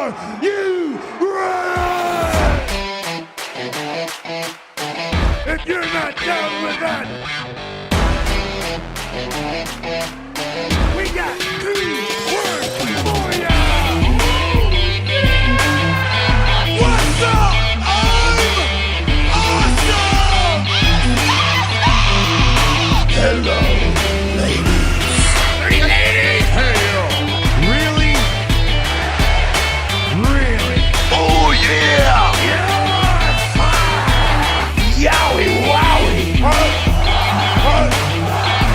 Are you ready? If you're not down with that, we got 2 words for ya. What's up? I'm awesome. Hello, ladies. Hey, ladies. Hey, really? Really? Oh, yeah. Yes. Yowie, wowie.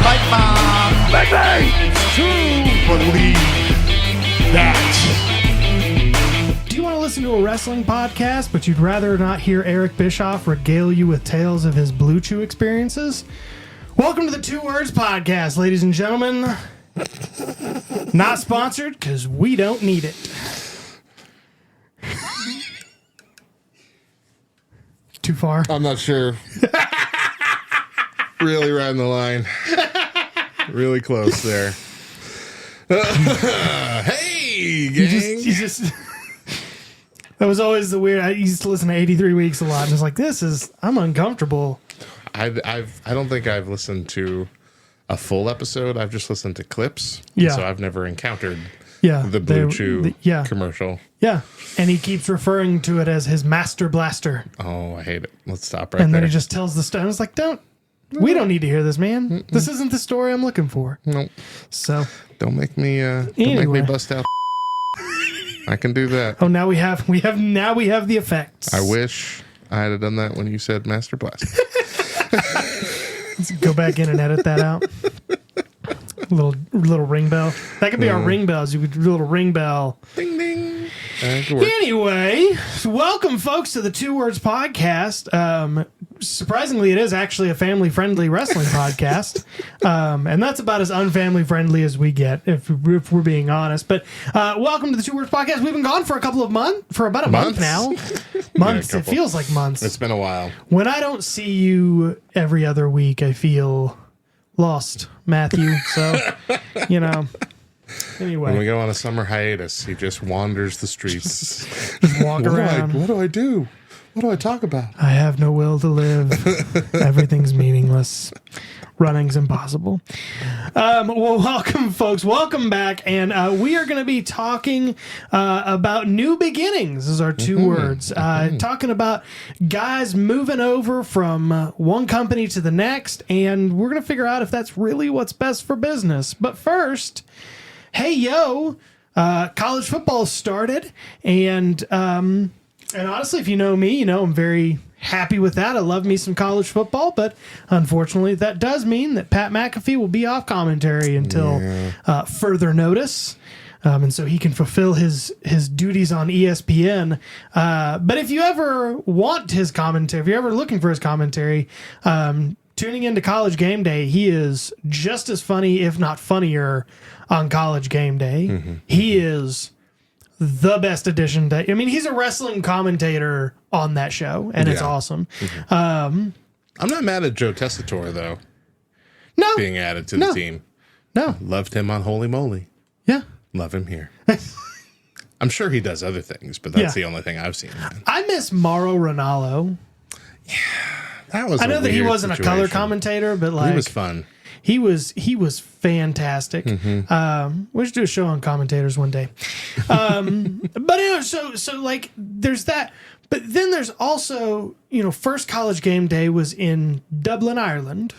Like mom. Baby. It's true. Believe that. Do you want to listen to a wrestling podcast, but you'd rather not hear Eric Bischoff regale you with tales of his Blue Chew experiences? Welcome to the 2 Words Podcast, ladies and gentlemen. Not sponsored, because we don't need it. Too far? I'm not sure. Really riding the line. Really close there. Hey, gang. You just that was always the weird. I used to listen to 83 Weeks a lot, and it's like, I'm uncomfortable. I don't think I've listened to a full episode. I've just listened to clips. Yeah. So I've never encountered they- the Blue Chew yeah. commercial. Yeah, and he keeps referring to it as his master blaster. Oh, I hate it. Let's stop right And there. then he just tells the story. I was like, we don't need to hear this, man. Mm-mm. This isn't the story I'm looking for. Nope. So Don't make me Anyway. bust out. I can do that. now we have the effects. I wish I had done that when you said Master Blaster. Let's go back in and edit that out. Little ring bell. That could be our ring bells. You could do a little ring bell. Ding ding. That could work. Anyway, welcome folks to the 2 Words Podcast. Surprisingly, it is actually a family-friendly wrestling podcast, and that's about as unfamily-friendly as we get, if we're being honest. But welcome to the 2 Words Podcast. We've been gone for about a month now. Months. Yeah, it feels like months. It's been a while. When I don't see you every other week, I feel lost, Matthew. So, Anyway, When we go on a summer hiatus, he just wanders the streets. just walk around. What do I do? What do I talk about? I have no will to live. Everything's meaningless. Running's impossible. Well, welcome, folks. Welcome back. And we are going to be talking about new beginnings, is our 2 words. Talking about guys moving over from one company to the next. And we're going to figure out if that's really what's best for business. But first, hey, yo, college football started. And honestly, if you know me, I'm very happy with that. I love me some college football, but unfortunately, that does mean that Pat McAfee will be off commentary until further notice. And so he can fulfill his duties on ESPN. But if you ever want his commentary, if you're ever looking for his commentary, tuning into College Game Day, he is just as funny, if not funnier, on College Game Day. Mm-hmm. He is the best addition to. I mean, he's a wrestling commentator on that show, and it's awesome. Mm-hmm. I'm not mad at Joe Tessitore, though. No, being added to the team. No, loved him on Holy Moly. Yeah, love him here. I'm sure he does other things, but that's the only thing I've seen. I miss Mauro Ranallo. Yeah, that was. I know that he wasn't a color commentator, but like he was fun. He was fantastic. Mm-hmm. We should do a show on commentators one day. But anyway, so like there's that. But then there's also, first College Game Day was in Dublin, Ireland,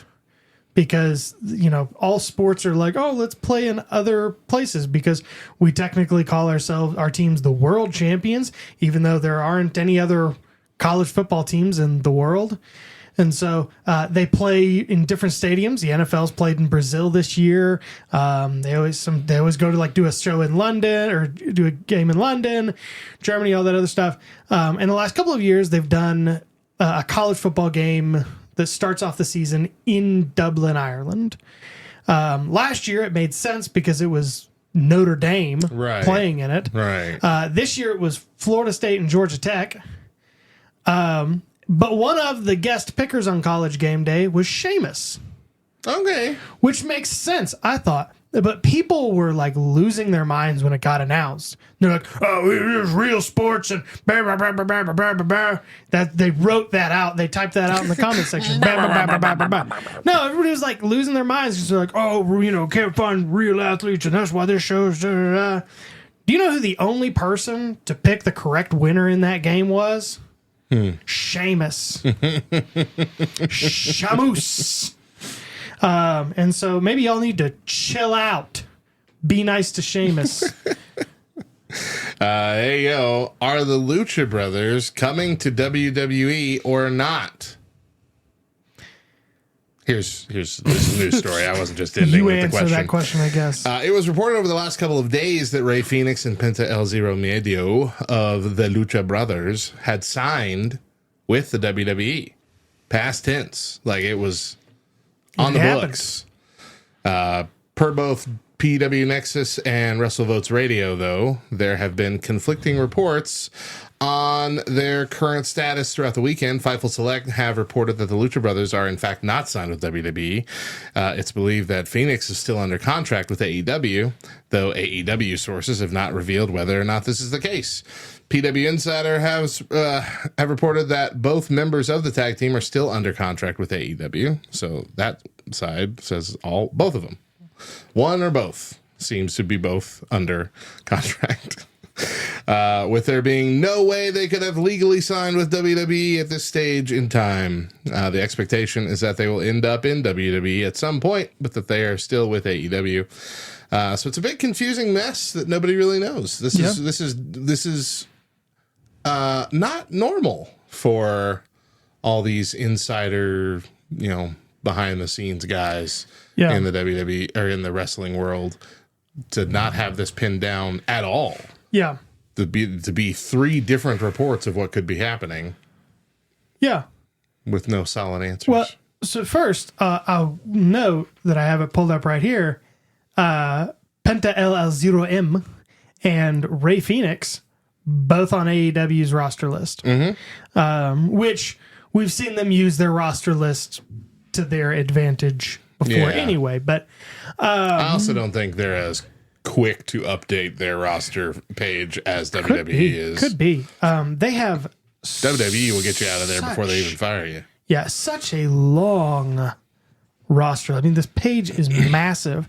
because, all sports are like, oh, let's play in other places because we technically call our teams the world champions, even though there aren't any other college football teams in the world. And so they play in different stadiums. The NFL's played in Brazil this year. They always go to do a show in London or do a game in London, Germany, all that other stuff. In the last couple of years, they've done a college football game that starts off the season in Dublin, Ireland. Last year, it made sense because it was Notre Dame playing in it. Right. This year, it was Florida State and Georgia Tech. But one of the guest pickers on College Game Day was Sheamus. Okay. Which makes sense, I thought. But people were like losing their minds when it got announced. They're like, "Oh, it is real sports," and blah, blah, blah, blah, blah, blah, blah, blah. That they wrote that out. They typed that out in the comment section. Blah, blah, blah, blah, blah, blah, blah. No, everybody was like losing their minds because they're like, "Oh, can't find real athletes, and that's why this show's." Da, da, da. Do you know who the only person to pick the correct winner in that game was? Sheamus. Shamus. And so maybe y'all need to chill out. Be nice to Sheamus. Hey, yo, are the Lucha Brothers coming to WWE or not? Here's this news story. I wasn't just ending You with the answer question. that question, I guess. It was reported over the last couple of days that Rey Fenix and Penta El Zero Medio of the Lucha Brothers had signed with the WWE. Past tense. Like it was on the books. Per both PW Nexus and WrestleVotes Radio, though, there have been conflicting reports on their current status throughout the weekend. Fightful Select have reported that the Lucha Brothers are in fact not signed with WWE. It's believed that Phoenix is still under contract with AEW, though AEW sources have not revealed whether or not this is the case. PW Insider have reported that both members of the tag team are still under contract with AEW. So that side says both of them. One or both. Seems to be both under contract. With there being no way they could have legally signed with WWE at this stage in time. The expectation is that they will end up in WWE at some point, but that they are still with AEW. So it's a bit confusing mess that nobody really knows. This is not normal for all these insider, behind the scenes guys in the WWE or in the wrestling world to not have this pinned down at all. Yeah. To be three different reports of what could be happening. Yeah. With no solid answers. Well, so first, I'll note that I have it pulled up right here. Penta LL0M and Rey Fenix, both on AEW's roster list. Which we've seen them use their roster list to their advantage before anyway. But I also don't think they're as quick to update their roster page as WWE is. Could be. They have WWE will get you out of there before they even fire you. Yeah, such a long roster. I mean, this page is massive.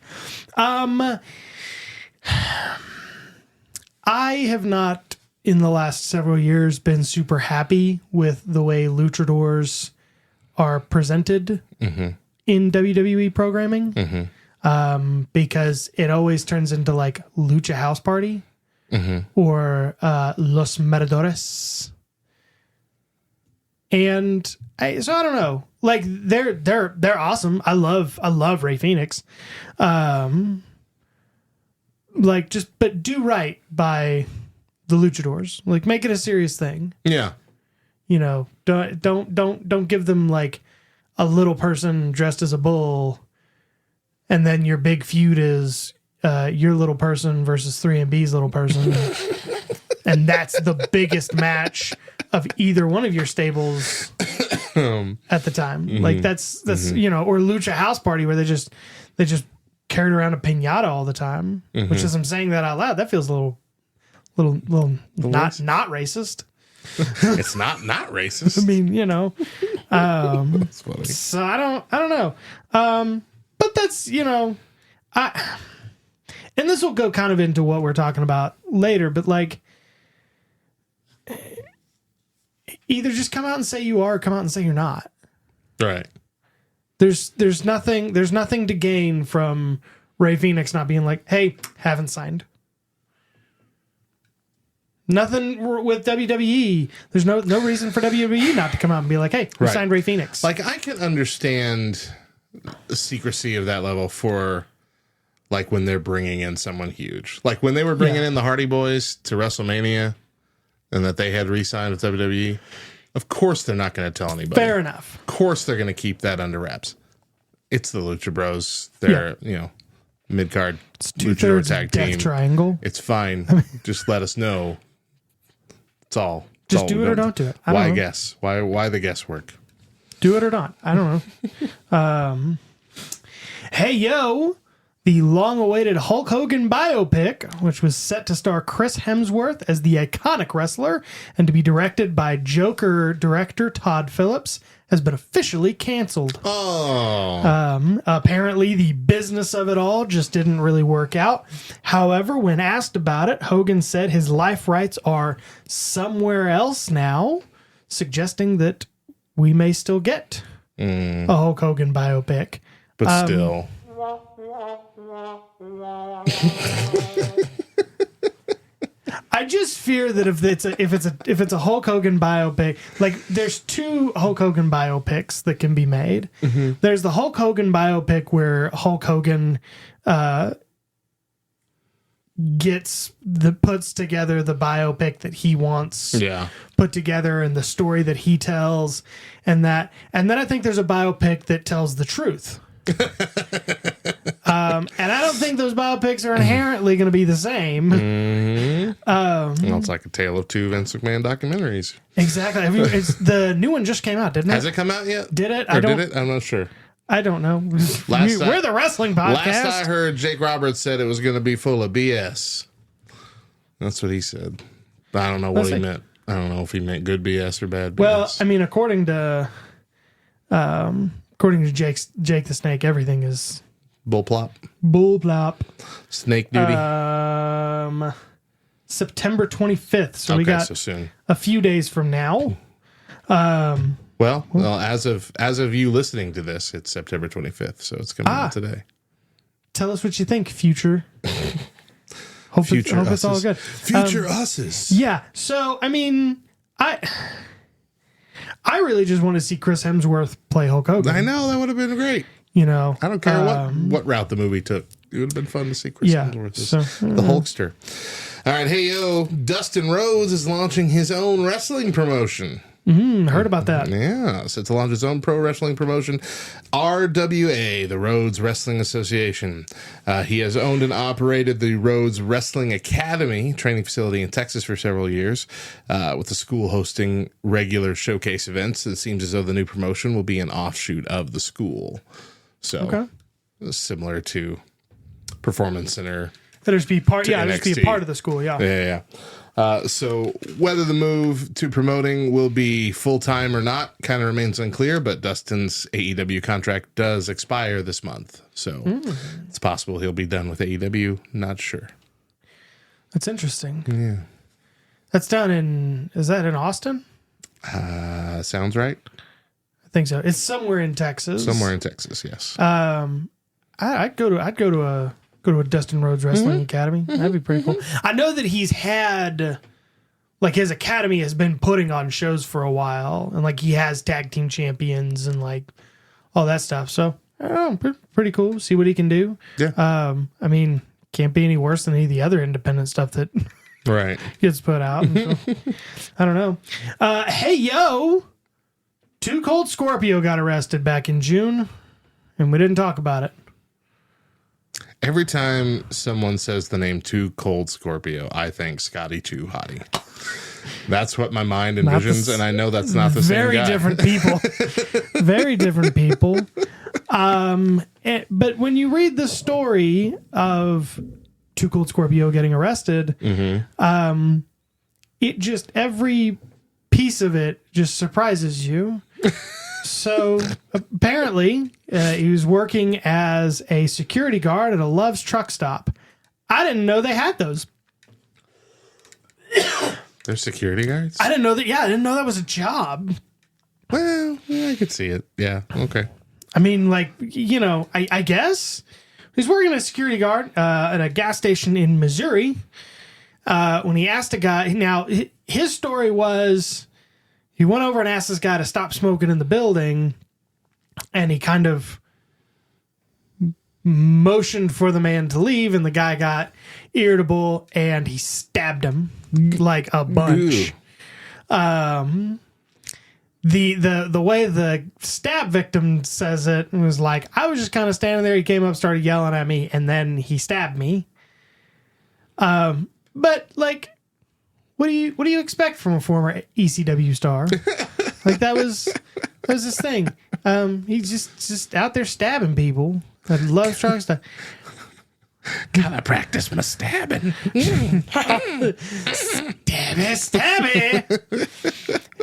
I have not, in the last several years, been super happy with the way luchadors are presented in WWE programming. Because it always turns into like Lucha House Party or Los Meredores. And so I don't know. Like they're awesome. I love Rey Fenix. But do right by the luchadors. Like make it a serious thing. Yeah. Don't give them like a little person dressed as a bull. And then your big feud is your little person versus 3MB's little person. And that's the biggest match of either one of your stables at the time. Like that's or Lucha House Party where they just carried around a piñata all the time. Which, as I'm saying that out loud, that feels a little not racist. It's not racist. I mean, That's funny. So I don't know. But that's, and this will go kind of into what we're talking about later, but like, either just come out and say you are, or come out and say you're not. Right. There's nothing to gain from Rey Fenix not being like, hey, haven't signed. Nothing with WWE. There's no reason for WWE not to come out and be like, hey, we signed Rey Fenix. Like, I can understand the secrecy of that level for like when they're bringing in someone huge, like when they were bringing in the Hardy Boys to WrestleMania and that they had re-signed with WWE. Of course they're not going to tell anybody. Fair enough. Of course they're going to keep that under wraps. It's the Lucha Bros. They're mid-card luchador tag team triangle. It's fine. Just let us know. It's all. Just do it or don't do it. Why guess? Why the guesswork? Do it or not. I don't know. Hey, yo. the long-awaited Hulk Hogan biopic, which was set to star Chris Hemsworth as the iconic wrestler and to be directed by Joker director Todd Phillips, has been officially canceled. Apparently, the business of it all just didn't really work out. However, when asked about it, Hogan said his life rights are somewhere else now, suggesting that we may still get a Hulk Hogan biopic. But still. I just fear that if it's a Hulk Hogan biopic, like there's two Hulk Hogan biopics that can be made. Mm-hmm. There's the Hulk Hogan biopic where Hulk Hogan puts together the biopic that he wants put together and the story that he tells, and then I think there's a biopic that tells the truth. And I don't think those biopics are inherently going to be the same. Well, it's like a tale of two Vince McMahon documentaries. Exactly. The new one just came out, didn't it? Has it come out yet? Did it? Did it? I'm not sure. I don't know. We're the wrestling podcast. Last I heard, Jake Roberts said it was going to be full of BS. That's what he said. But I don't know what he meant. I don't know if he meant good BS or bad BS. Well, I mean, according to Jake the Snake, everything is bullplop. Snake duty. September 25th. So we got so soon. A few days from now. Well, as of you listening to this, it's September 25th, so it's coming out today. Tell us what you think, future. Hope it's all good. Future us's. Yeah. So, I mean, I really just want to see Chris Hemsworth play Hulk Hogan. I know, that would have been great. You know, I don't care what route the movie took. It would have been fun to see Chris Hemsworth as the Hulkster. All right, hey yo, Dustin Rhodes is launching his own wrestling promotion. Heard about that. Yeah, set to launch his own pro wrestling promotion, RWA, the Rhodes Wrestling Association. He has owned and operated the Rhodes Wrestling Academy training facility in Texas for several years, with the school hosting regular showcase events. It seems as though the new promotion will be an offshoot of the school. So, similar to Performance Center. It'll just be part. Yeah, just be a part of the school. Yeah. So whether the move to promoting will be full-time or not kind of remains unclear, but Dustin's AEW contract does expire this month. So it's possible he'll be done with AEW. Not sure. That's interesting. Yeah. That's is that in Austin? Sounds right. I think so. It's somewhere in Texas. Somewhere in Texas, yes. I'd go to a Dustin Rhodes Wrestling Academy. That'd be pretty cool. I know that he's had, like, his academy has been putting on shows for a while, and like he has tag team champions and like all that stuff. So I don't know, pretty cool. See what he can do. Yeah. I mean, can't be any worse than any of the other independent stuff that gets put out. So, I don't know. Hey yo, Too Cold Scorpio got arrested back in June, and we didn't talk about it. Every time someone says the name Too Cold Scorpio, I think Scotty Too Hottie. That's what my mind envisions, and I know that's not the same guy. Very different people. Very different people. But when you read the story of Too Cold Scorpio getting arrested, it just, every piece of it just surprises you. So apparently he was working as a security guard at a Love's truck stop. I didn't know they had those. They're security guards? I didn't know that. Yeah, I didn't know that was a job. Well, yeah, I could see it. Yeah, okay. I mean, like, you know, I guess he's working as a security guard at a gas station in Missouri. When he asked a guy, now his story was, he went over and asked this guy to stop smoking in the building, and he kind of motioned for the man to leave, and the guy got irritable, and he stabbed him like a bunch. The way the stab victim says it was like, I was just kind of standing there, he came up, started yelling at me, and then he stabbed me. But like, what do you expect from a former ECW star? Like that was his thing. He's just out there stabbing people. I love strong stuff. Gotta practice my stabbing. Stabby.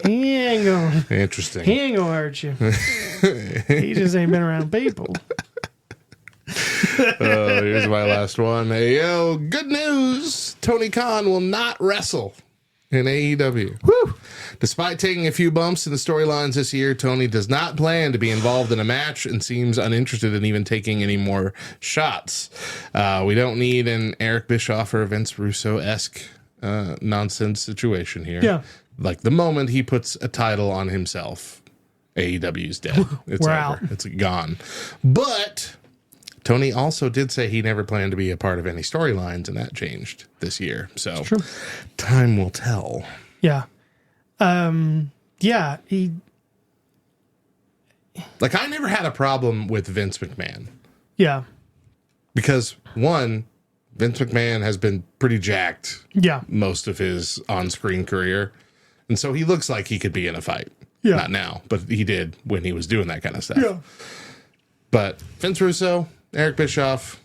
He ain't gonna Interesting. hurt you. He just ain't been around people. Here's my last one. Hey, yo, good news. Tony Khan will not wrestle in AEW. Woo! Despite taking a few bumps in the storylines this year, Tony does not plan to be involved in a match and seems uninterested in even taking any more shots. We don't need an Eric Bischoff or Vince Russo-esque nonsense situation here. Yeah. Like the moment he puts a title on himself, AEW's dead. It's We're over. out. It's gone. But Tony also did say he never planned to be a part of any storylines, and that changed this year. So time will tell. Yeah. Yeah. Like, I never had a problem with Vince McMahon Yeah. because, one, Vince McMahon has been pretty jacked Yeah. most of his on-screen career. And so he looks like he could be in a fight. Yeah. Not now, but he did when he was doing that kind of stuff. Yeah. But Vince Russo, Eric Bischoff,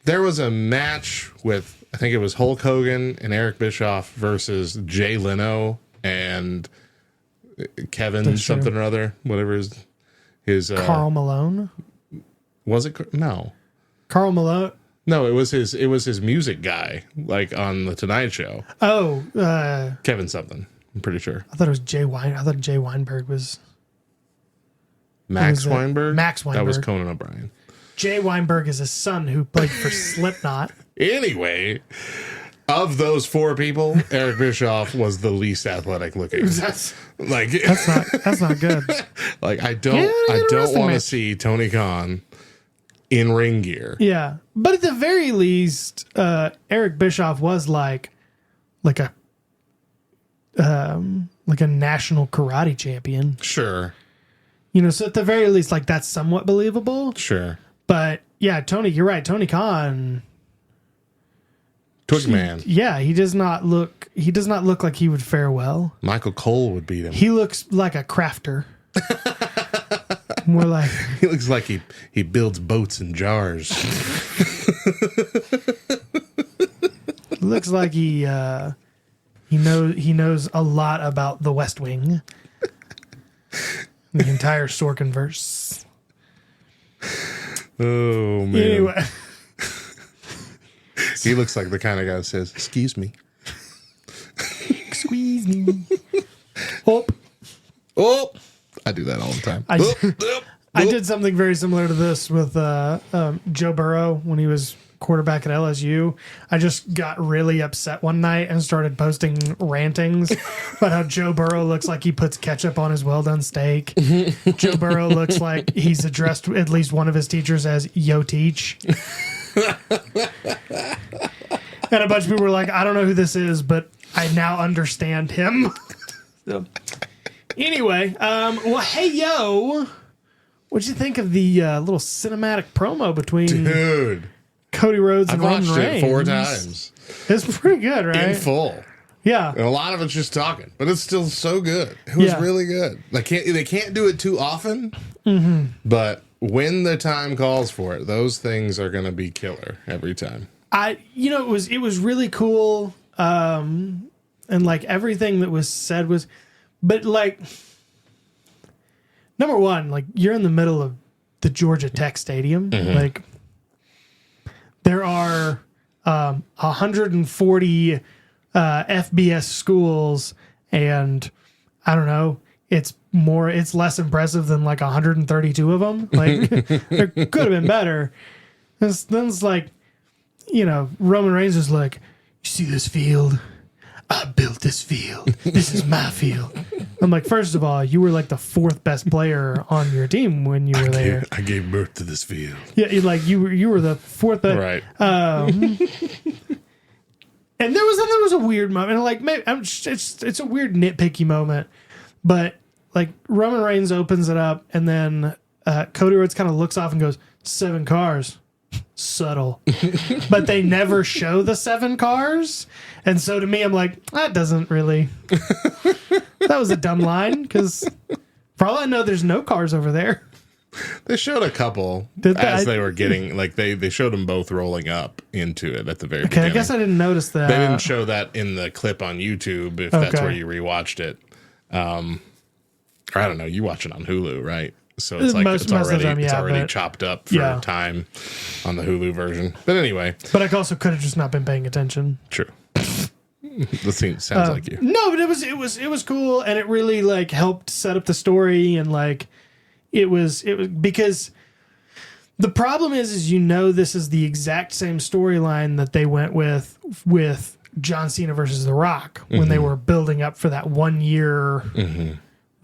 there was a match with, I think it was Hulk Hogan and Eric Bischoff versus Jay Leno and Kevin something or other, whatever his Carl Malone. was it? No. Carl Malone. No, it was his music guy, like on the Tonight Show. Oh, Kevin something, I'm pretty sure. I thought it was Jay Wein. I thought Jay Weinberg was Max was it? Weinberg? Max That was Weinberg. Conan O'Brien. Jay Weinberg is his son who played for Slipknot. Anyway, of those four people, Eric Bischoff was the least athletic looking. That's Like, not good. like I Yeah, don't get a wrestling want to match. see Tony Khan in ring gear. Yeah, but at the very least, Eric Bischoff was like a national karate champion. Sure, You know, so at the very least, like that's somewhat believable. sure. But yeah, Tony, you're right. Tony Khan. Twigman. Yeah, he does not look like he would fare well. Michael Cole would beat him. He looks like a crafter. More like He looks like he builds boats in jars. looks like he knows a lot about the West Wing. The entire Sorkinverse. Oh man. Anyway. He looks like the kind of guy that says, "Excuse me." Squeeze me. Oh, Oh, I do that all the time. I did something very similar to this with Joe Burrow when he was quarterback at LSU. I just got really upset one night and started posting rantings about how Joe Burrow looks like he puts ketchup on his well-done steak. Joe Burrow looks like he's addressed at least one of his teachers as Yo Teach. And a bunch of people were like, I don't know who this is, but I now understand him. So, anyway, well, hey, yo. What'd you think of the little cinematic promo between Dude, Cody Rhodes I've and Roman watched Reigns? it 4 times It's pretty good, right? in full. Yeah. And a lot of it's just talking, but it's still so good. It was Yeah. really good. They can't do it too often, but when the time calls for it, those things are going to be killer every time. It was really cool. And like everything that was said was, but like, number one, like you're in the middle of the Georgia Tech Stadium. Like there are 140 FBS schools, and I don't know. It's less impressive than like 132 of them. Like there could have been better. Then it's like, Roman Reigns is like, you see this field? I built this field. This is my field. I'm like, first of all, you were like the 4th best player on your team when you were there. I gave birth to this field. Yeah, you were the 4th best. Right. And there was a weird moment. And like, maybe it's a weird nitpicky moment, but like Roman Reigns opens it up, and then Cody Rhodes kind of looks off and goes, 7 cars. Subtle. But they never show the 7 cars. And so to me, I'm like, that doesn't really. That was a dumb line, because for all I know, there's no cars over there. They showed a couple as they were getting, like, they showed them both rolling up into it at the very beginning. I guess I didn't notice that. They didn't show that in the clip on YouTube, if that's where you rewatched it. Or I don't know, you watch it on Hulu, right? So it's like it's already chopped up for time on the Hulu version. But anyway. But I also could have just not been paying attention. True. The scene sounds like you. No, but it was cool, and it really like helped set up the story, and like it was because the problem is this is the exact same storyline that they went with John Cena versus The Rock when they were building up for that 1 year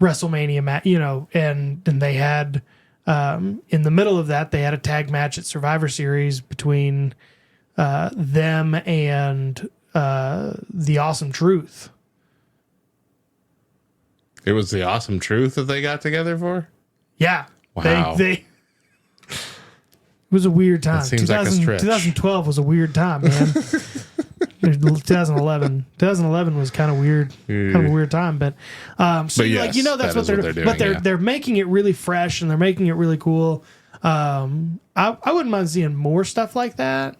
WrestleMania match, and they had in the middle of that they had a tag match at Survivor Series between them and The Awesome Truth. It was The Awesome Truth that they got together for? Yeah. Wow. It was a weird time. That seems like a stretch. 2012 was a weird time, man. 2011 was kind of weird, kind of a weird time, but that's what they're doing. But they're making it really fresh and they're making it really cool. I wouldn't mind seeing more stuff like that.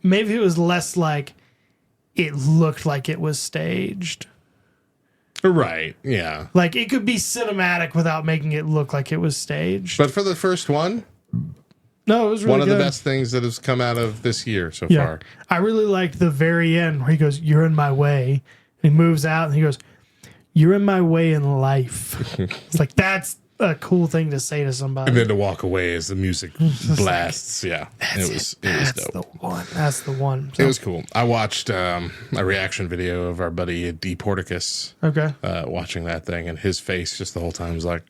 Maybe it was less like it looked like it was staged. Right, yeah. Like it could be cinematic without making it look like it was staged. But for the first one, no, it was really one of good. the best things that has come out of this year so far. I really liked the very end where he goes, "You're in my way." And he moves out and he goes, "You're in my way in life." It's like, that's a cool thing to say to somebody. And then to walk away as the music blasts. It was dope. That's the one. So. It was cool. I watched a reaction video of our buddy D. Porticus watching that thing, and his face just the whole time was like,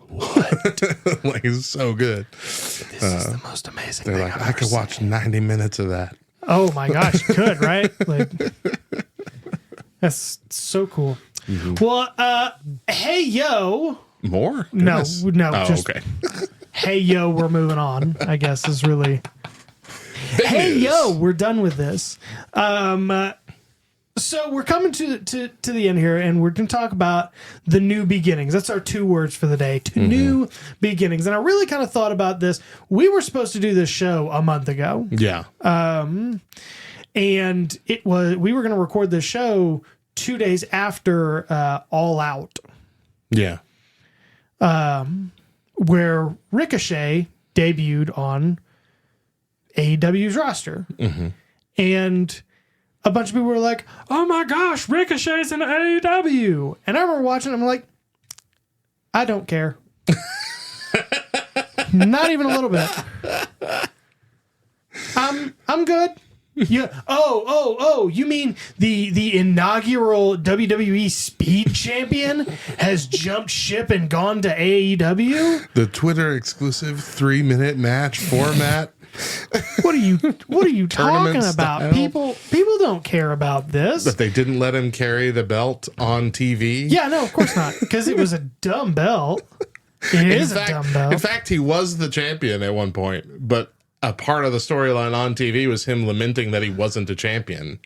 what? Like, it's so good. This is the most amazing thing. They're like, I could watch 90 minutes of that. Oh my gosh, you could, right? Like, that's so cool. Well, hey yo. More? Goodness. No. Oh, just, okay. Hey yo, we're moving on, I guess is really. Big hey news. yo, we're done with this. So we're coming to the end here, and we're going to talk about the new beginnings. That's our 2 words for the day, new beginnings. And I really kind of thought about this. We were supposed to do this show a month ago. Yeah. And we were going to record this show 2 days after All Out. Yeah. Where Ricochet debuted on AEW's roster. And a bunch of people were like, "Oh my gosh, Ricochet's in AEW." And I remember watching, I'm like, I don't care. Not even a little bit. I'm good. Yeah. Oh, you mean the inaugural WWE Speed Champion has jumped ship and gone to AEW? The Twitter exclusive 3-minute match format. What are you talking about? Style? People don't care about this. That they didn't let him carry the belt on TV. Yeah, no, of course not. Because it was a dumb belt. It is a dumb belt. In fact, he was the champion at one point, but a part of the storyline on TV was him lamenting that he wasn't a champion.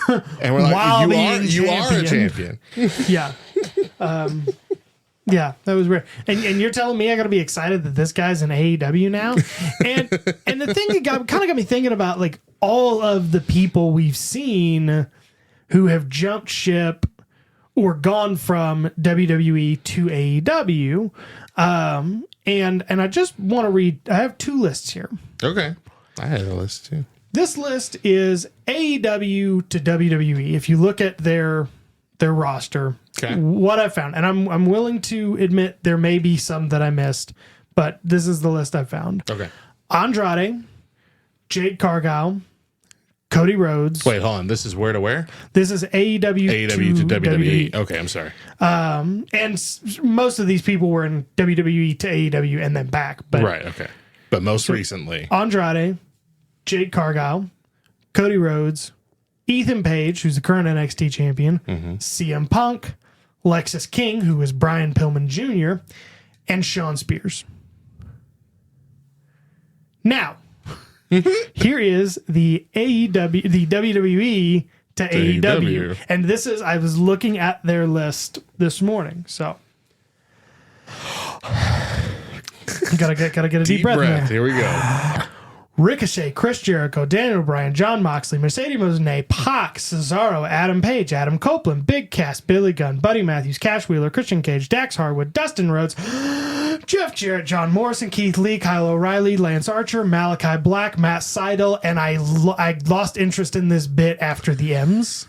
And we're like, you are a champion. Yeah. Yeah, that was weird. And you're telling me I got to be excited that this guy's in AEW now? And the thing that kind of got me thinking about, like, all of the people we've seen who have jumped ship or gone from WWE to AEW. And I just want to read, I have 2 lists here. Okay. I had a list too. This list is AEW to WWE. If you look at their roster, what I found, and I'm willing to admit there may be some that I missed, but this is the list I found. Okay. Andrade, Jade Cargill, Cody Rhodes. Wait, hold on. This is where to where? This is AEW to WWE. Okay, I'm sorry. And most of these people were in WWE to AEW and then back. But right, okay. But most recently. Andrade, Jade Cargill, Cody Rhodes, Ethan Page, who's the current NXT champion, CM Punk, Lexis King, who is Brian Pillman Jr., and Shawn Spears. Now, here is the AEW, the WWE to AEW. And this is, I was looking at their list this morning. So, gotta get a deep breath in there. Here we go. Ricochet, Chris Jericho, Daniel Bryan, John Moxley, Mercedes Moné, Pac, Cesaro, Adam Page, Adam Copeland, Big Cass, Billy Gunn, Buddy Matthews, Cash Wheeler, Christian Cage, Dax Harwood, Dustin Rhodes, Jeff Jarrett, John Morrison, Keith Lee, Kyle O'Reilly, Lance Archer, Malachi Black, Matt Sydal, and I lost interest in this bit after the M's.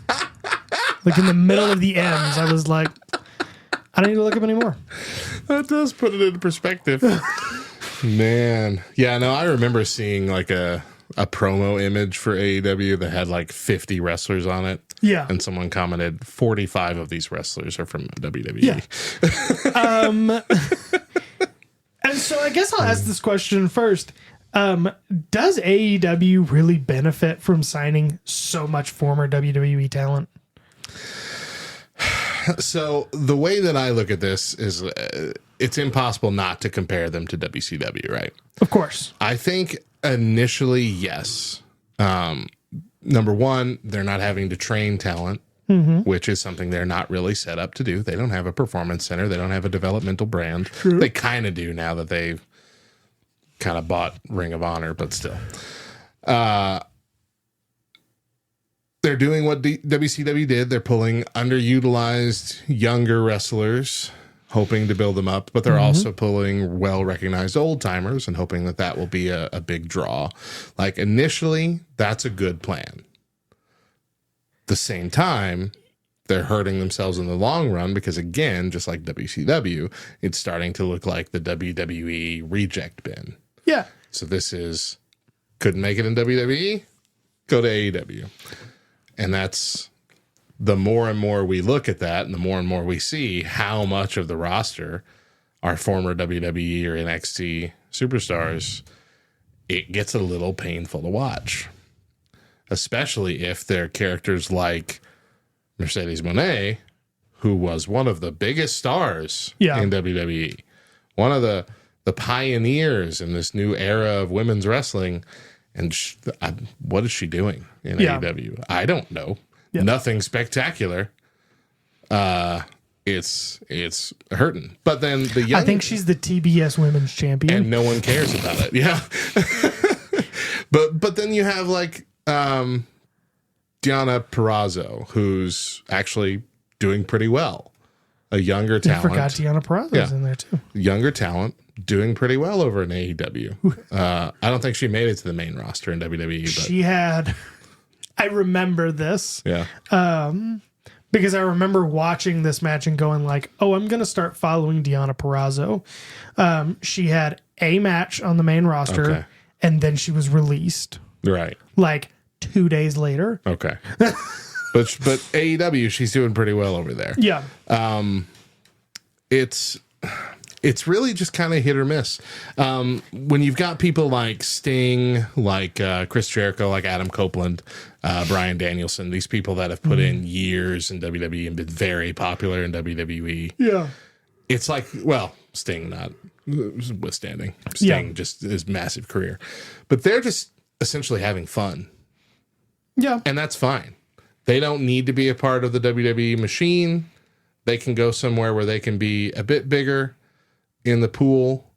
Like in the middle of the M's, I was like, I don't need to look up anymore. That does put it into perspective. Man. Yeah, no, I remember seeing like a promo image for AEW that had like 50 wrestlers on it. Yeah. And someone commented 45 of these wrestlers are from WWE. Yeah. And so I guess I'll ask this question first. Does AEW really benefit from signing so much former WWE talent? So the way that I look at this is it's impossible not to compare them to WCW, right? Of course. I think initially, yes. Number one, they're not having to train talent, which is something they're not really set up to do. They don't have a performance center. They don't have a developmental brand. True. They kind of do now that they've kind of bought Ring of Honor, but still. They're doing what WCW did. They're pulling underutilized younger wrestlers, hoping to build them up, but they're also pulling well-recognized old-timers and hoping that that will be a big draw. Like, initially, that's a good plan. The same time, they're hurting themselves in the long run because, again, just like WCW, it's starting to look like the WWE reject bin. Yeah. So this is, couldn't make it in WWE, go to AEW. And that's, the more and more we look at that and the more and more we see how much of the roster are former WWE or NXT superstars, it gets a little painful to watch. Especially if they're characters like Mercedes Moné, who was one of the biggest stars in WWE. One of the pioneers in this new era of women's wrestling. And what is she doing in AEW? I don't know. Yeah. Nothing spectacular. It's hurting. But then the young, I think she's the TBS Women's Champion, and no one cares about it. Yeah. but then you have like Deonna Purrazzo, who's actually doing pretty well. A younger talent. I forgot Deonna Purrazzo's in there too. Younger talent. Doing pretty well over in AEW. I don't think she made it to the main roster in WWE. But she had. I remember this. Yeah. Because I remember watching this match and going like, "Oh, I'm going to start following Deonna Purrazzo." She had a match on the main roster, and then she was released. Right. Like 2 days later. Okay. but AEW, she's doing pretty well over there. Yeah. It's really just kind of hit or miss. When you've got people like Sting, like Chris Jericho, like Adam Copeland, Bryan Danielson, these people that have put in years in WWE and been very popular in WWE. Yeah. It's like, well, Sting not withstanding. Sting just his massive career. But they're just essentially having fun. Yeah. And that's fine. They don't need to be a part of the WWE machine. They can go somewhere where they can be a bit bigger in the pool,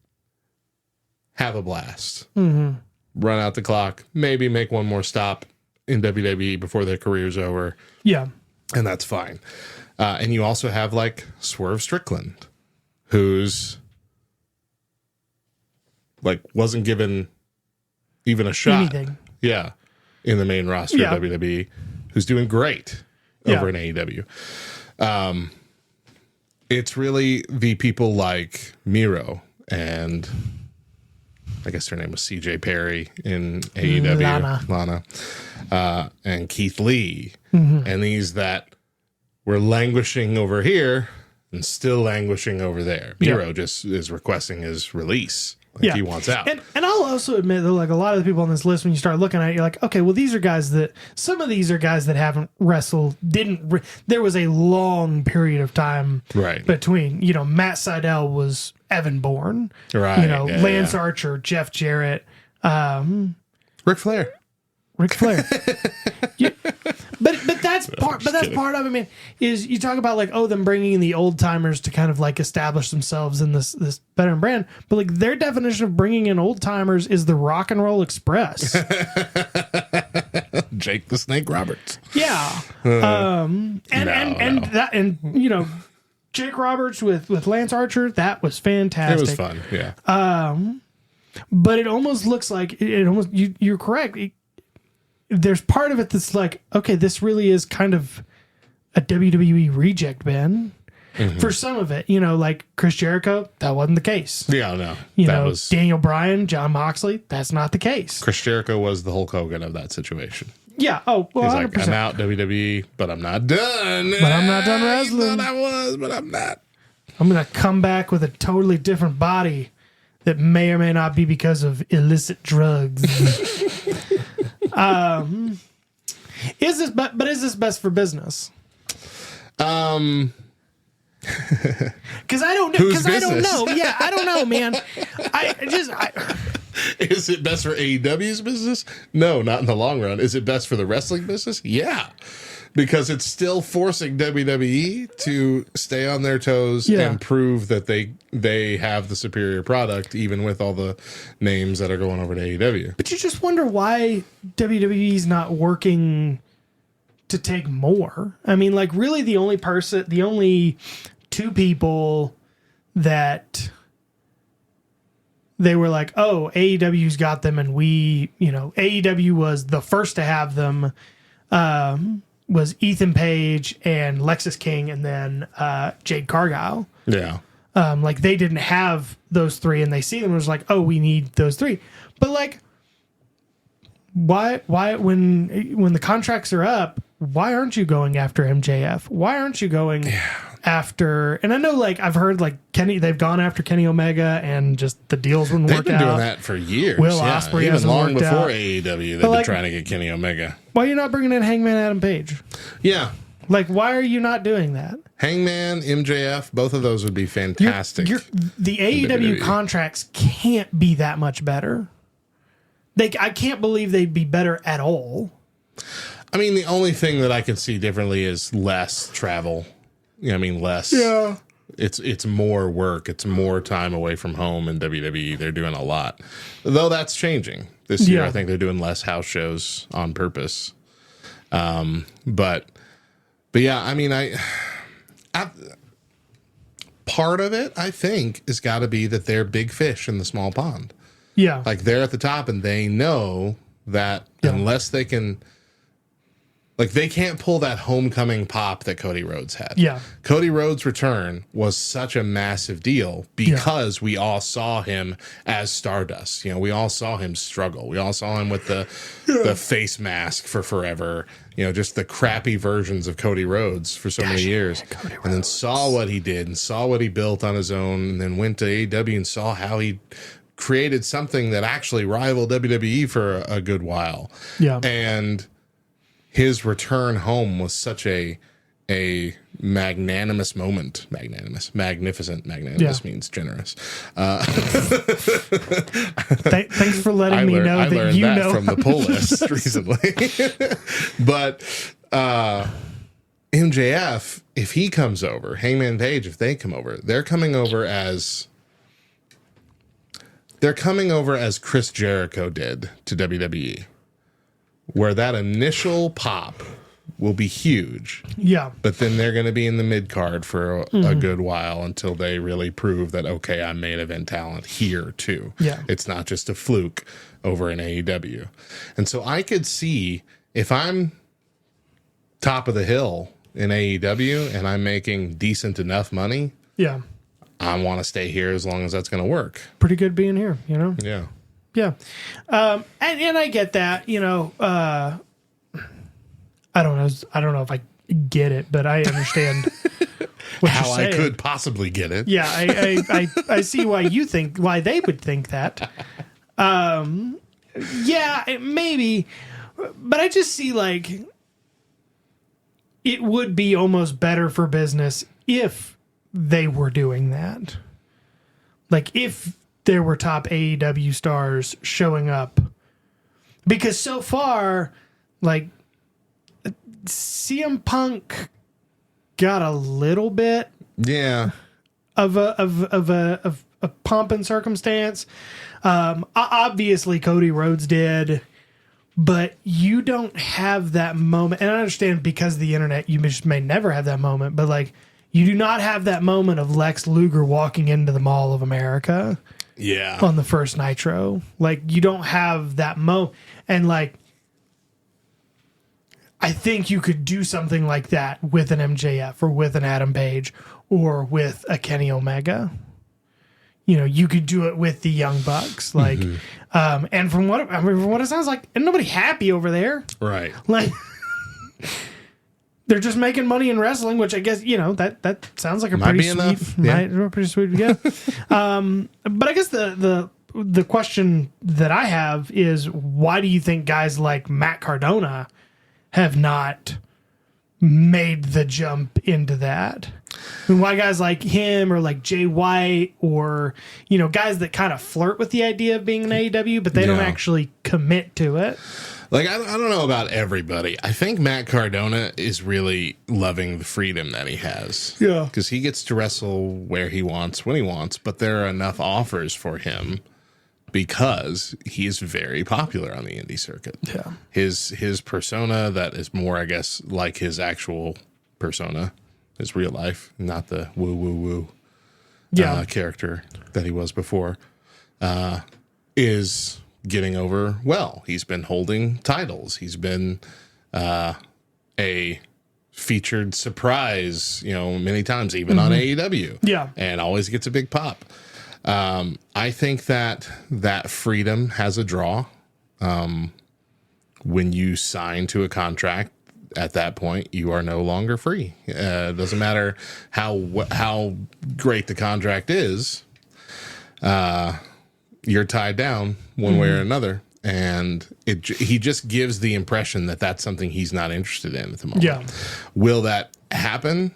have a blast, run out the clock, maybe make one more stop in WWE before their career's over. Yeah. And that's fine. And you also have like Swerve Strickland, who's like wasn't given even a shot. Anything. Yeah. In the main roster of WWE, who's doing great over in AEW. It's really the people like Miro and I guess her name was CJ Perry in AEW. Lana. And Keith Lee. And these that were languishing over here and still languishing over there. Miro just is requesting his release. Like he wants out. And I'll also admit that like a lot of the people on this list, when you start looking at it, you're like, okay, well, these are guys that, some of these are guys that haven't wrestled, there was a long period of time between, Matt Sydal was Evan Bourne, Lance Archer, Jeff Jarrett, Ric Flair. But that's that's part of it, man. Is you talk about like, oh, them bringing in the old timers to kind of like establish themselves in this veteran brand, but like their definition of bringing in old timers is the Rock and Roll Express. Jake the Snake Roberts. Yeah, and you know, Jake Roberts with Lance Archer, that was fantastic. It was fun, yeah. But it almost looks like you're correct. There's part of it that's like, okay, this really is kind of a WWE reject band. Mm-hmm. For some of it, you know, like Chris Jericho, that wasn't the case. Yeah, no. You know, Daniel Bryan, John Moxley, that's not the case. Chris Jericho was the Hulk Hogan of that situation. Yeah. Oh, well, he's 100%. Like, I'm out WWE, but I'm not done. But I'm not done wrestling. I thought I was, but I'm not. I'm going to come back with a totally different body that may or may not be because of illicit drugs. Is this best for business? Because I don't know. Because I don't know. Yeah, I don't know, man. Is it best for AEW's business? No, not in the long run. Is it best for the wrestling business? Yeah. Because it's still forcing WWE to stay on their toes and prove that they have the superior product, even with all the names that are going over to AEW. But you just wonder why WWE's not working to take more. I mean, like, really the only two people that they were like, oh, AEW's got them, and AEW was the first to have them, was Ethan Page and Lexis King, and then Jade Cargill. Yeah. Like, they didn't have those three, and they see them and was like, oh, we need those three. But like, why when the contracts are up, why aren't you going after MJF? Why aren't you going after? And I know, like, I've heard like they've gone after Kenny Omega, and just the deals wouldn't work out. They've been doing that for years. Will Ospreay even hasn't long worked before out. AEW. They've been trying to get Kenny Omega. Why are you not bringing in Hangman Adam Page? Yeah. Like, why are you not doing that? Hangman, MJF, both of those would be fantastic. The AEW contracts can't be that much better. I can't believe they'd be better at all. I mean, the only thing that I can see differently is less travel. You know, I mean, less. Yeah. It's more work. It's more time away from home in WWE. They're doing a lot. Though that's changing. This year, I think they're doing less house shows on purpose. But yeah, I mean, I part of it, I think, has got to be that they're big fish in the small pond. Yeah. Like, they're at the top, and they know that unless they can, like, they can't pull that homecoming pop that Cody Rhodes had. Yeah. Cody Rhodes' return was such a massive deal because we all saw him as Stardust. You know, we all saw him struggle. We all saw him with the face mask for forever. You know, just the crappy versions of Cody Rhodes for so many years. And then saw what he did and saw what he built on his own, and then went to AEW and saw how he created something that actually rivaled WWE for a good while. Yeah. And his return home was such a magnanimous moment. Magnificent means generous. Thanks for letting me know that you know from the pull list recently. But MJF, if he comes over, Hangman Page, if they come over, they're coming over as Chris Jericho did to WWE. Where that initial pop will be huge. Yeah. But then they're going to be in the mid card for a good while until they really prove that, okay, I'm main event talent here too. Yeah. It's not just a fluke over in AEW. And so I could see, if I'm top of the hill in AEW and I'm making decent enough money, I want to stay here as long as that's going to work. Pretty good being here, you know? Yeah. Yeah. And I get that, you know, I don't know if I get it, but I understand how I could possibly get it. Yeah. I see why they would think that. Maybe, but I just see, like, it would be almost better for business if they were doing that. Like, if there were top AEW stars showing up, because so far, like, CM Punk got a little bit of a pomp and circumstance. Obviously, Cody Rhodes did, but you don't have that moment. And I understand because of the internet, you just may never have that moment. But like, you do not have that moment of Lex Luger walking into the Mall of America. Yeah. On the first Nitro, like you don't have that and like. I think you could do something like that with an MJF or with an Adam Page or with a Kenny Omega. You know, you could do it with the Young Bucks, like, and from what it sounds like, ain't nobody happy over there, right? Like, they're just making money in wrestling, which I guess that sounds like a pretty sweet, pretty sweet to get. But I guess the question that I have is, why do you think guys like Matt Cardona have not made the jump into that? I mean, why guys like him or like Jay White or, guys that kind of flirt with the idea of being an AEW, but they don't actually commit to it? Like, I don't know about everybody. I think Matt Cardona is really loving the freedom that he has. Yeah. Because he gets to wrestle where he wants, when he wants, but there are enough offers for him because he is very popular on the indie circuit. Yeah. His persona that is more, I guess, like his actual persona, his real life, not the woo character that he was before, is getting over well. He's been holding titles. He's been a featured surprise, many times, even on AEW. Yeah. And always gets a big pop. I think that freedom has a draw. When you sign to a contract, at that point, you are no longer free. It doesn't matter how great the contract is. You're tied down one way or another, and he just gives the impression that that's something he's not interested in at the moment. Yeah. Will that happen?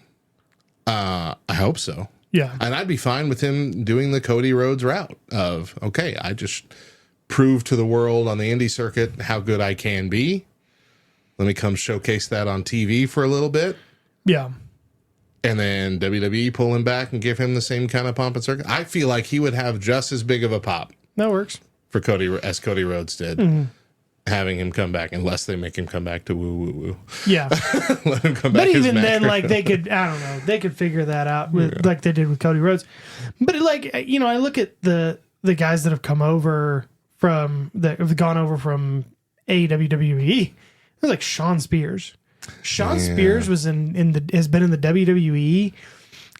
I hope so. Yeah. And I'd be fine with him doing the Cody Rhodes route of, okay, I just prove to the world on the indie circuit how good I can be. Let me come showcase that on TV for a little bit. Yeah. And then WWE pull him back and give him the same kind of pomp and circuit. I feel like he would have just as big of a pop. That works. For Cody, as Cody Rhodes did. Having him come back, unless they make him come back to woo woo woo. Yeah. Let him come back. But even then, like, they could, I don't know, they could figure that out with, like they did with Cody Rhodes. But like, I look at the guys that have come over have gone over from AEW WWE. It was like Shawn Spears. Shawn Spears was has been in the WWE,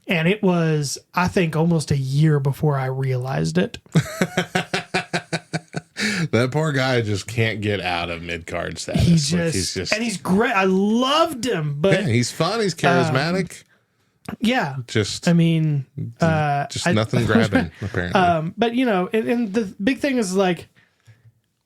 and it was, I think, almost a year before I realized it. That poor guy just can't get out of mid-card status. He's just and he's great. I loved him, but he's fun. He's charismatic. Just nothing grabbing apparently. But and the big thing is, like,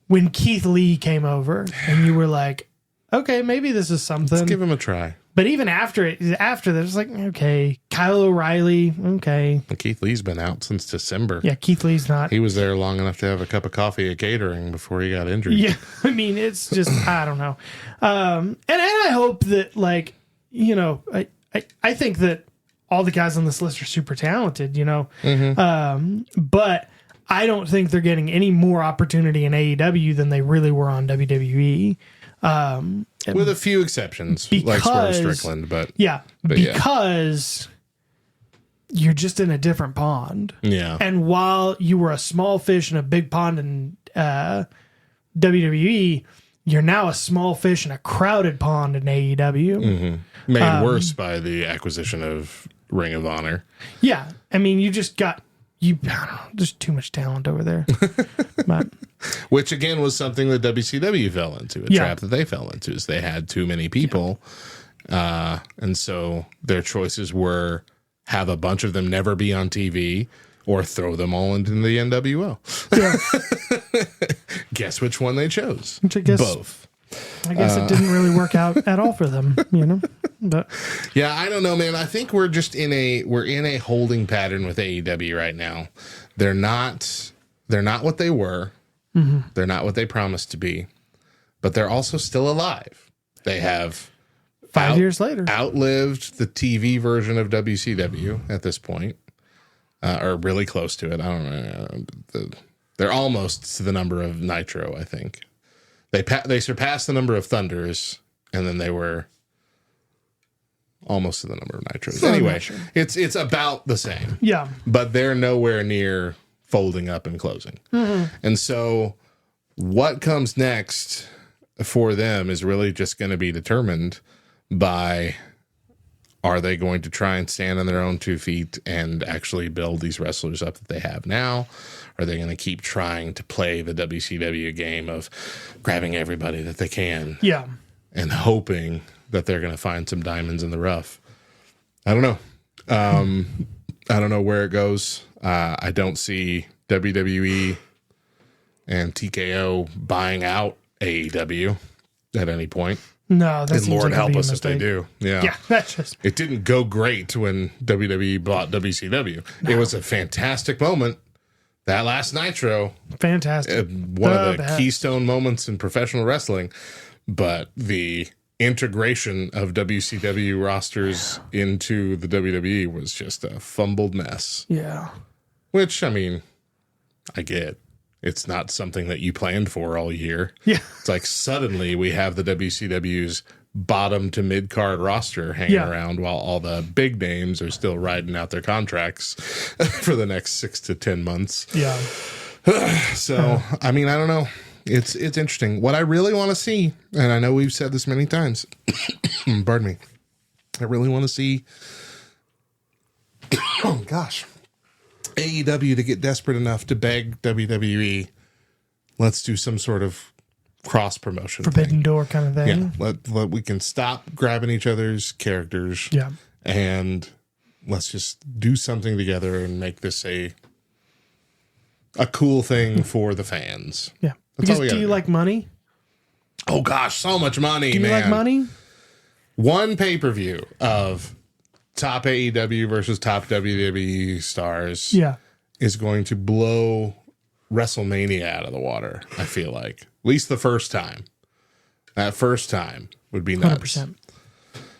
when Keith Lee came over, and you were like, okay, maybe this is something. Let's give him a try. But even after that, it's like, okay, Kyle O'Reilly, okay. And Keith Lee's been out since December. Yeah, Keith Lee's not. He was there long enough to have a cup of coffee at catering before he got injured. Yeah, I mean, it's just, I don't know. And I hope that, like, I think that all the guys on this list are super talented, but I don't think they're getting any more opportunity in AEW than they really were on WWE. With a few exceptions, like Swerve Strickland, because you're just in a different pond. Yeah. And while you were a small fish in a big pond in WWE, you're now a small fish in a crowded pond in AEW. Made worse by the acquisition of Ring of Honor. Yeah. I mean, you just got, I don't know, there's too much talent over there. But, which, again, was something that WCW fell into, a trap that they fell into, is they had too many people. And so their choices were have a bunch of them never be on TV or throw them all into the NWO. Yeah. Guess which one they chose? Which I guess, both. I guess it didn't really work out at all for them, But yeah, I don't know, man. I think we're just in a holding pattern with AEW right now. They're not what they were. They're not what they promised to be, but they're also still alive. They have 5 years later. Outlived the TV version of WCW at this point, or really close to it. I don't know. They're almost to the number of Nitro, I think. They surpassed the number of Thunders, and then they were almost to the number of Nitros. Anyway, it's about the same. Yeah. But they're nowhere near folding up and closing. Mm-hmm. And so what comes next for them is really just going to be determined by, are they going to try and stand on their own 2 feet and actually build these wrestlers up that they have now? Are they going to keep trying to play the WCW game of grabbing everybody that they can? Yeah. And hoping that they're going to find some diamonds in the rough. I don't know. I don't know where it goes. I don't see WWE and TKO buying out AEW at any point. No, that's and Lord help us if they do. Yeah, that's just. It didn't go great when WWE bought WCW. No. It was a fantastic moment. That last Nitro, fantastic. One of the keystone moments in professional wrestling. But the integration of WCW rosters into the WWE was just a fumbled mess. Yeah. Which, I mean, I get. It's not something that you planned for all year. Yeah. It's like suddenly we have the WCW's bottom to mid card roster hanging around while all the big names are still riding out their contracts for the next 6 to 10 months. Yeah. So, I mean, I don't know. It's interesting. What I really want to see, and I know we've said this many times, pardon me, I really want to see, oh gosh, AEW to get desperate enough to beg WWE, let's do some sort of cross promotion forbidden door kind of thing. Yeah, we can stop grabbing each other's characters. Yeah, and let's just do something together and make this a cool thing for the fans. Yeah. Because do you like money? Oh gosh, so much money. Do you like money? One pay-per-view of top AEW versus top WWE stars is going to blow WrestleMania out of the water, I feel like. At least the first time. That first time would be nuts.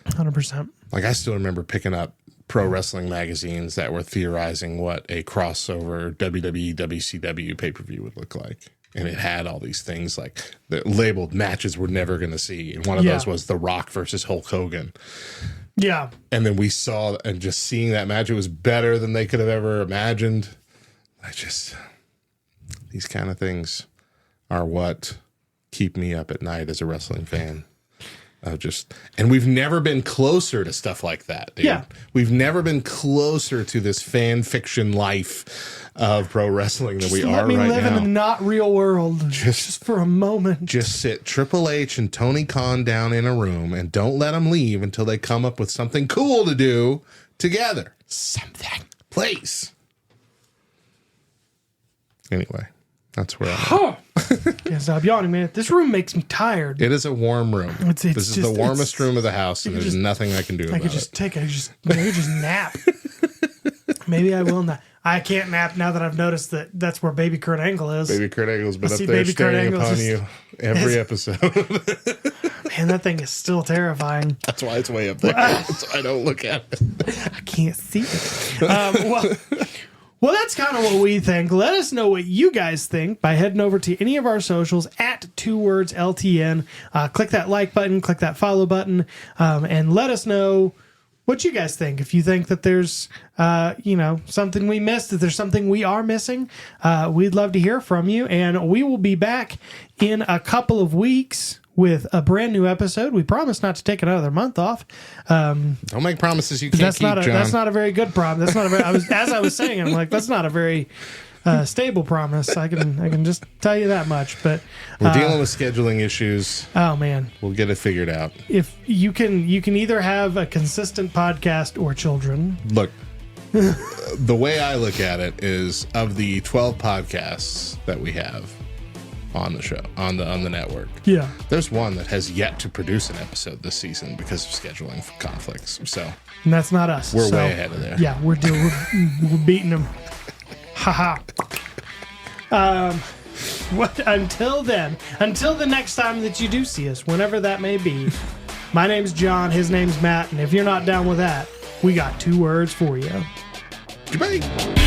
100%. Like, I still remember picking up pro wrestling magazines that were theorizing what a crossover WWE WCW pay-per-view would look like. And it had all these things like the labeled matches we're never going to see. And one of those was The Rock versus Hulk Hogan. Yeah. And then we saw, and just seeing that match, it was better than they could have ever imagined. These kind of things are what keep me up at night as a wrestling fan. And we've never been closer to stuff like that, dude. Yeah. We've never been closer to this fan fiction life of pro wrestling than we are right now. Let me live in a not real world just for a moment. Just sit Triple H and Tony Khan down in a room and don't let them leave until they come up with something cool to do together. Something. Please. Anyway, that's where I'm at. Yeah, stop yawning, man. This room makes me tired. It is a warm room. This is the warmest room of the house, and there's nothing I can do about it. I could just nap. Maybe I will not. I can't nap now that I've noticed that that's where Baby Kurt Angle is. Baby Kurt Angle's been up there staring upon you every episode. Man, that thing is still terrifying. That's why it's way up there. That's why I don't look at it. I can't see it. Well, that's kind of what we think. Let us know what you guys think by heading over to any of our socials at 2wordsLTN. Click that like button, click that follow button, and let us know what you guys think. If you think that there's, something we missed, if there's something we are missing, we'd love to hear from you. And we will be back in a couple of weeks with a brand new episode. We promise not to take another month off. Don't make promises you can't keep, John. That's not a very good promise. That's not a very. As I was saying, I'm like, that's not a very stable promise. I can just tell you that much. But we're dealing with scheduling issues. Oh man, we'll get it figured out. If you can either have a consistent podcast or children. Look, the way I look at it is, of the 12 podcasts that we have on the show, on the network, there's one that has yet to produce an episode this season because of scheduling conflicts. So, and that's not us. We're way ahead of there. Yeah, we're beating them. Haha. Until then, until the next time that you do see us, whenever that may be, My name's John. His name's Matt. And if you're not down with that, we got 2 words for you. Goodbye.